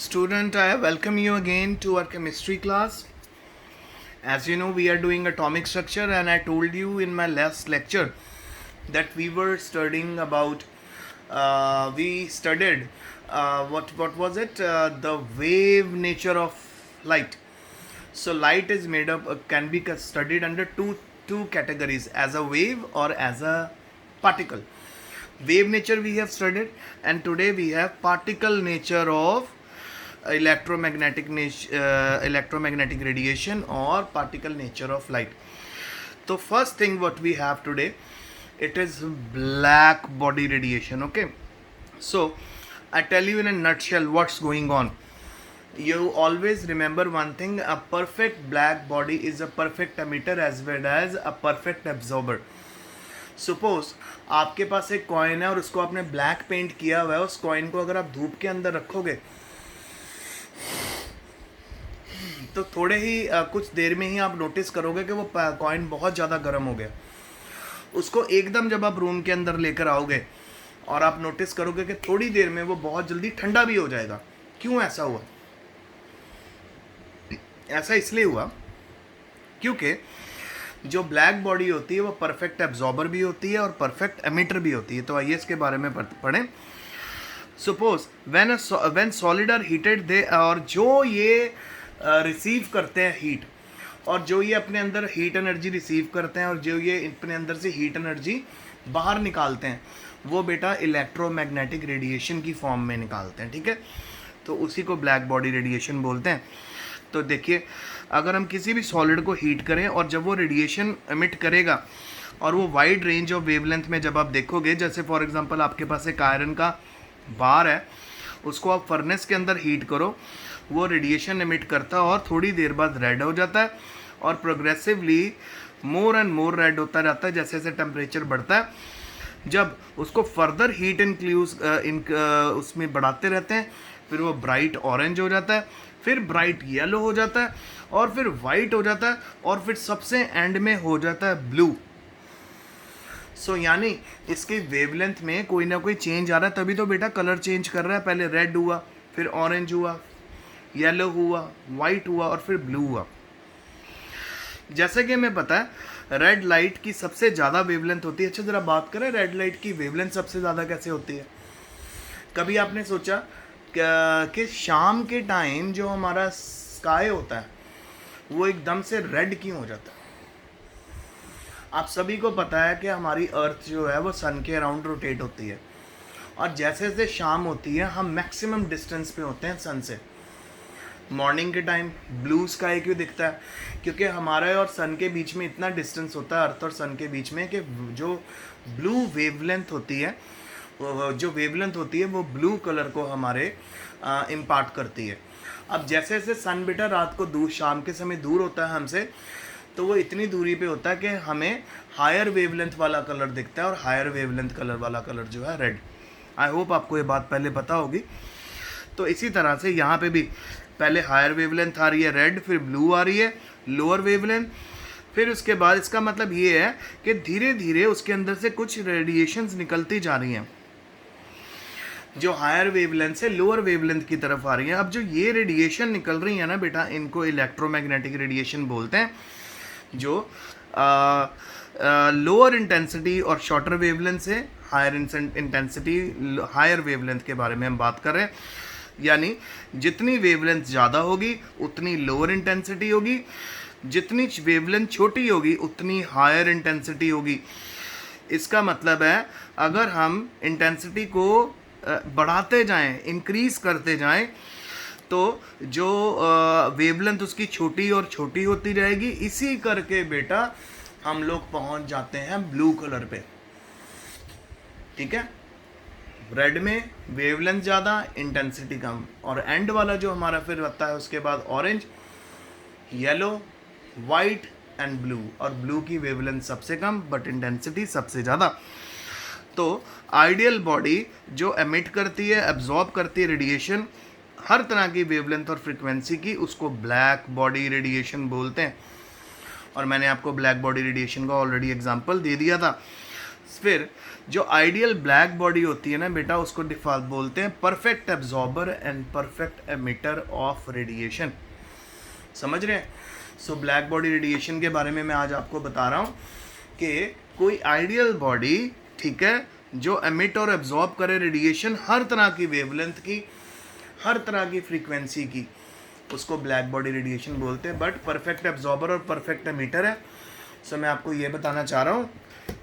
Student, I welcome you again to our chemistry class. As you know, we are doing atomic structure, and I told you in my last lecture that we were studying about. We studied what was it? The wave nature of light. So light is made up can be studied under two categories, as a wave or as a particle. Wave nature we have studied, and today we have particle nature of electromagnetic radiation or particle nature of light. So first thing what we have today, it is black body radiation. Okay, so I tell you in a nutshell what's going on. You always remember one thing: a perfect black body is a perfect emitter as well as a perfect absorber. Suppose आपके पास एक coin है और उसको आपने black paint किया हुआ है. उस कॉइन को अगर आप धूप के अंदर रखोगे तो थोड़े ही कुछ देर में ही आप नोटिस करोगे कि वो कॉइन बहुत ज़्यादा गर्म हो गया. उसको एकदम जब आप रूम के अंदर लेकर आओगे और आप नोटिस करोगे कि थोड़ी देर में वो बहुत जल्दी ठंडा भी हो जाएगा. क्यों ऐसा हुआ? ऐसा इसलिए हुआ क्योंकि जो ब्लैक बॉडी होती है वो परफेक्ट एब्जॉर्बर भी होती है और परफेक्ट एमिटर भी होती है. तो आइए इसके बारे में पढ़ें. Suppose when solid are heated they, और जो ये रिसीव करते हैं हीट, और जो ये अपने अंदर हीट एनर्जी रिसीव करते हैं और जो ये अपने अंदर से हीट एनर्जी बाहर निकालते हैं, वो बेटा इलेक्ट्रोमैग्नेटिक रेडिएशन की फॉर्म में निकालते हैं. ठीक है, तो उसी को ब्लैक बॉडी रेडिएशन बोलते हैं. तो देखिए, अगर हम किसी भी सॉलिड को हीट करें और जब वो रेडिएशन एमिट करेगा और वो वाइड रेंज ऑफ वेवलेंथ में जब आप देखोगे, जैसे फॉर एग्जांपल आपके पास एक आयरन का बार है, उसको आप फर्नेस के अंदर हीट करो, वो रेडिएशन एमिट करता है और थोड़ी देर बाद रेड हो जाता है और progressively more and more red होता जाता है जैसे जैसे टेम्परेचर बढ़ता है. जब उसको फर्दर हीट उसमें बढ़ाते रहते हैं, फिर वो ब्राइट ऑरेंज हो जाता है, फिर ब्राइट येलो हो जाता है, और फिर वाइट हो जाता है, और फिर सबसे एंड में हो जाता है ब्लू. सो यानी इसकी वेवलेंथ में कोई ना कोई चेंज आ रहा है, तभी तो बेटा कलर चेंज कर रहा है. पहले रेड हुआ, फिर ऑरेंज हुआ, येलो हुआ, वाइट हुआ और फिर ब्लू हुआ. जैसे कि हमें पता है रेड लाइट की सबसे ज़्यादा वेवलेंथ होती है. अच्छा, ज़रा बात करें रेड लाइट की वेवलेंथ सबसे ज़्यादा कैसे होती है. कभी आपने सोचा कि शाम के टाइम जो हमारा स्काई होता है वो एकदम से रेड क्यों हो जाता है? आप सभी को पता है कि हमारी अर्थ जो है वो सन के अराउंड रोटेट होती है, और जैसे जैसे शाम होती है हम मैक्सिमम डिस्टेंस पे होते हैं सन से. मॉर्निंग के टाइम ब्लू स्काई क्यों दिखता है? क्योंकि हमारे और सन के बीच में इतना डिस्टेंस होता है, अर्थ और सन के बीच में, कि जो ब्लू वेवलेंथ होती है, वो ब्लू कलर को हमारे इम्पार्ट करती है. अब जैसे जैसे सन बेटा रात को दूर, शाम के समय दूर होता है हमसे, तो वो इतनी दूरी पे होता है कि हमें हायर वेवलेंथ वाला कलर दिखता है, और हायर वेवलेंथ कलर वाला कलर जो है रेड. आई होप आपको ये बात पहले पता होगी. तो इसी तरह से यहाँ पे भी पहले हायर वेवलेंथ आ रही है रेड, फिर ब्लू आ रही है लोअर वेवलेंथ, फिर उसके बाद इसका मतलब ये है कि धीरे धीरे उसके अंदर से कुछ रेडिएशंस निकलती जा रही हैं जो हायर वेवलेंथ से लोअर वेवलेंथ की तरफ आ रही हैं. अब जो ये रेडिएशन निकल रही है ना बेटा, इनको इलेक्ट्रोमैग्नेटिक रेडिएशन बोलते हैं. जो लोअर इंटेंसिटी और शॉर्टर वेवलेंथ से हायर इंटेंसिटी, हायर वेवलेंथ के बारे में हम बात कर रहे हैं. यानी जितनी वेवलेंथ ज़्यादा होगी उतनी लोअर इंटेंसिटी होगी, जितनी वेवलेंथ छोटी होगी उतनी हायर इंटेंसिटी होगी. इसका मतलब है अगर हम इंटेंसिटी को बढ़ाते जाएं, इंक्रीज करते जाएं, तो जो वेवलेंथ उसकी छोटी और छोटी होती जाएगी. इसी करके बेटा हम लोग पहुंच जाते हैं ब्लू कलर पे. ठीक है, रेड में वेवलेंथ ज़्यादा, इंटेंसिटी कम, और एंड वाला जो हमारा फिर आता है उसके बाद orange, yellow, white and blue. और ब्लू की वेवलेंथ सबसे कम बट इंटेंसिटी सबसे ज़्यादा. तो आइडियल बॉडी जो एमिट करती है, एब्जॉर्ब करती है रेडिएशन, हर तरह की वेवलेंथ और फ्रिक्वेंसी की, उसको ब्लैक बॉडी रेडिएशन बोलते हैं. और मैंने आपको ब्लैक बॉडी रेडिएशन का ऑलरेडी एग्जांपल दे दिया था. फिर जो आइडियल ब्लैक बॉडी होती है ना बेटा, उसको डिफॉल्ट बोलते हैं perfect absorber and perfect emitter of radiation. समझ रहे हैं? सो ब्लैक बॉडी रेडिएशन के बारे में मैं आज आपको बता रहा हूँ कि कोई आइडियल बॉडी, ठीक है, जो एमिट और एब्जॉर्ब करे रेडिएशन हर तरह की वेवलेंथ की, हर तरह की फ्रीक्वेंसी की, उसको ब्लैक बॉडी रेडिएशन बोलते हैं। बट परफेक्ट एब्जॉर्बर और परफेक्ट एमिटर है। सो मैं आपको ये बताना चाह रहा हूँ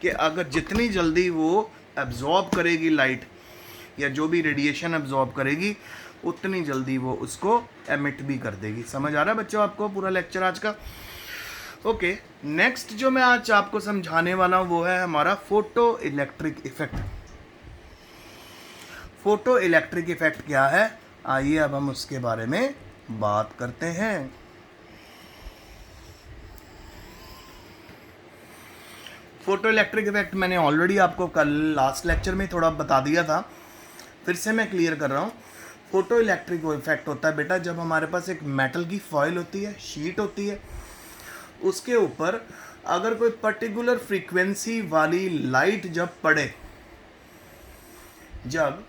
कि अगर जितनी जल्दी वो एब्जॉर्ब करेगी लाइट या जो भी रेडिएशन एब्जॉर्ब करेगी, उतनी जल्दी वो उसको एमिट भी कर देगी। समझ आ रहा है बच्चों आपको पूरा लेक्चर आज का? ओके, नेक्स्ट जो मैं आज आपको समझाने वाला हूँ वो है हमारा photo electric effect. Photo electric effect क्या है, आइए अब हम उसके बारे में बात करते हैं। फोटो इलेक्ट्रिक इफेक्ट मैंने ऑलरेडी आपको कल लास्ट लेक्चर में थोड़ा बता दिया था, फिर से मैं क्लियर कर रहा हूँ। फोटो इलेक्ट्रिक इफेक्ट होता है बेटा जब हमारे पास एक मेटल की फॉइल होती है, शीट होती है, उसके ऊपर अगर कोई पर्टिकुलर फ्रीक्वेंसी वाली लाइट जब पड़े, जब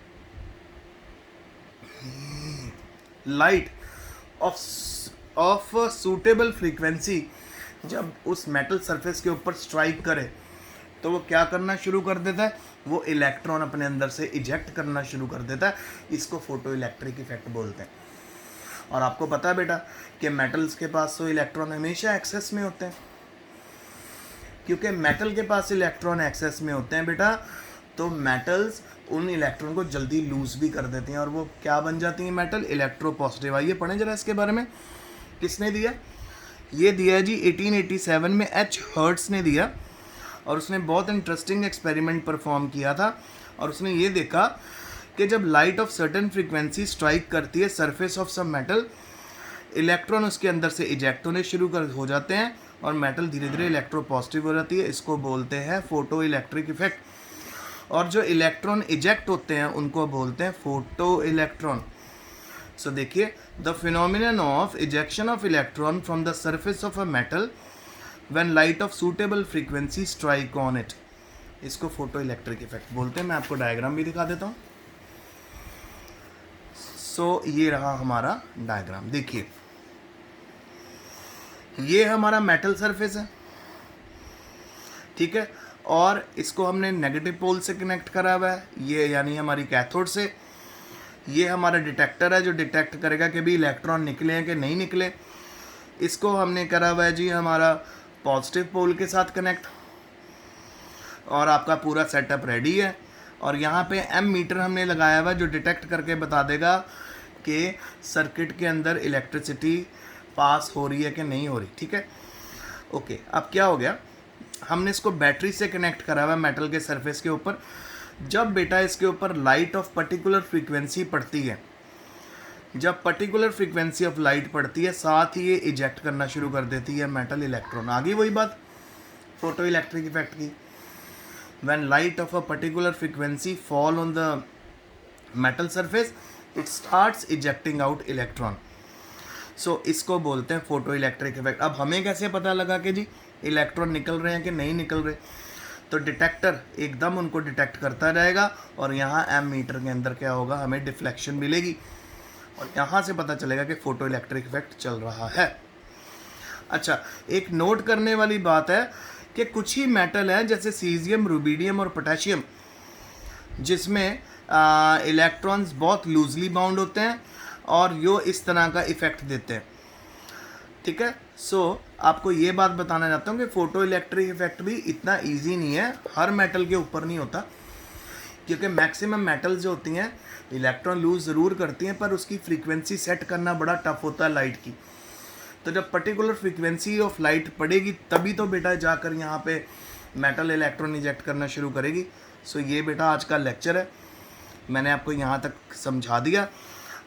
लाइट ऑफ सूटेबल फ्रीक्वेंसी जब उस मेटल सरफेस के ऊपर स्ट्राइक करे, तो वो क्या करना शुरू कर देता है, वो इलेक्ट्रॉन अपने अंदर से इजेक्ट करना शुरू कर देता है। इसको फोटो इलेक्ट्रिक इफेक्ट बोलते हैं। और आपको पता है बेटा कि मेटल्स के पास तो इलेक्ट्रॉन हमेशा एक्सेस में होते हैं, क्योंकि मेटल के पास इलेक्ट्रॉन एक्सेस में होते हैं बेटा, तो मेटल्स उन इलेक्ट्रॉन को जल्दी लूज भी कर देती हैं और वो क्या बन जाती हैं, मेटल इलेक्ट्रो पॉजिटिव। आइए पढ़ें जरा इसके बारे में। किसने दिया? ये दिया जी 1887 में एच हर्ट्स ने दिया, और उसने बहुत इंटरेस्टिंग एक्सपेरिमेंट परफॉर्म किया था। और उसने ये देखा कि जब light of certain frequency strike करती है surface of some metal, electron उसके अंदर से इजेक्ट होने शुरू हो जाते हैं और मेटल धीरे धीरे इलेक्ट्रो पॉजिटिव हो जाती है। इसको बोलते हैं फोटो इलेक्ट्रिक इफेक्ट। और जो इलेक्ट्रॉन इजेक्ट होते हैं उनको बोलते हैं फोटो इलेक्ट्रॉन। सो देखिए, the phenomenon of ejection of electron from the surface of a metal when light of suitable frequency strike on it, इसको फोटो इलेक्ट्रिक इफेक्ट बोलते हैं। मैं आपको डायग्राम भी दिखा देता हूँ। सो ये रहा हमारा डायग्राम। देखिए, ये हमारा मेटल सरफेस है, ठीक है, और इसको हमने नेगेटिव पोल से कनेक्ट करा हुआ है, ये यानी हमारी कैथोड से। ये हमारा डिटेक्टर है जो डिटेक्ट करेगा कि भी इलेक्ट्रॉन निकले हैं कि नहीं निकले। इसको हमने करा हुआ है जी हमारा पॉजिटिव पोल के साथ कनेक्ट, और आपका पूरा सेटअप रेडी है। और यहाँ पे एम मीटर हमने लगाया हुआ है जो डिटेक्ट करके बता देगा कि सर्किट के अंदर इलेक्ट्रिसिटी पास हो रही है कि नहीं हो रही, ठीक है। ओके, अब क्या हो गया, हमने इसको बैटरी से कनेक्ट करा हुआ है मेटल के सरफेस के ऊपर। जब बेटा इसके ऊपर लाइट ऑफ पर्टिकुलर फ्रीक्वेंसी पड़ती है, जब पर्टिकुलर फ्रीक्वेंसी ऑफ लाइट पड़ती है, साथ ही ये इजेक्ट करना शुरू कर देती है मेटल इलेक्ट्रॉन। आ गई वही बात फोटो इलेक्ट्रिक इफेक्ट की। When light of a particular frequency fall on the metal surface, it starts ejecting out electron. So इसको बोलते हैं फोटो इलेक्ट्रिक इफेक्ट। अब हमें कैसे पता लगा कि जी इलेक्ट्रॉन निकल रहे हैं कि नहीं निकल रहे, तो डिटेक्टर एकदम उनको डिटेक्ट करता रहेगा और यहाँ एम मीटर के अंदर क्या होगा, हमें डिफ्लेक्शन मिलेगी और यहाँ से पता चलेगा कि फोटो इलेक्ट्रिक इफेक्ट चल रहा है। अच्छा, एक नोट करने वाली बात है कि कुछ ही मेटल हैं जैसे सीजियम, रुबीडियम और पोटेशियम, जिसमें इलेक्ट्रॉन्स बहुत लूजली बाउंड होते हैं और यो इस तरह का इफेक्ट देते हैं, ठीक है। सो आपको ये बात बताना चाहता हूँ कि फोटो इलेक्ट्रिक इफेक्ट भी इतना इजी नहीं है, हर मेटल के ऊपर नहीं होता, क्योंकि मैक्सिमम मेटल्स जो होती हैं इलेक्ट्रॉन लूज ज़रूर करती हैं, पर उसकी फ्रीक्वेंसी सेट करना बड़ा टफ होता है लाइट की। तो जब पर्टिकुलर फ्रीक्वेंसी ऑफ लाइट पड़ेगी तभी तो बेटा जाकर यहाँ पे मेटल इलेक्ट्रॉन इजेक्ट करना शुरू करेगी। सो ये बेटा आज का लेक्चर है, मैंने आपको यहाँ तक समझा दिया।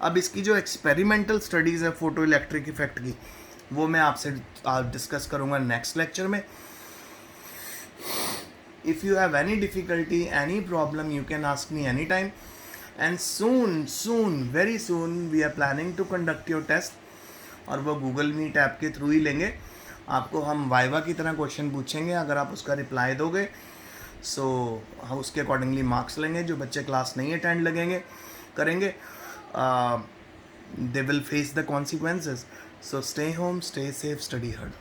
अब इसकी जो एक्सपेरिमेंटल स्टडीज़ है फोटो इलेक्ट्रिक इफेक्ट की, वो मैं आपसे डिस्कस करूँगा नेक्स्ट लेक्चर में। If you have any difficulty, any problem, you can ask me any time, and soon very soon we are planning to conduct your test, और वो Google Meet app के through ही लेंगे। आपको हम viva की तरह क्वेश्चन पूछेंगे, अगर आप उसका रिप्लाई दोगे सो हम उसके अकॉर्डिंगली मार्क्स लेंगे. जो बच्चे क्लास नहीं अटेंड लगेंगे करेंगे, they will face the consequences. So stay home, stay safe, study hard.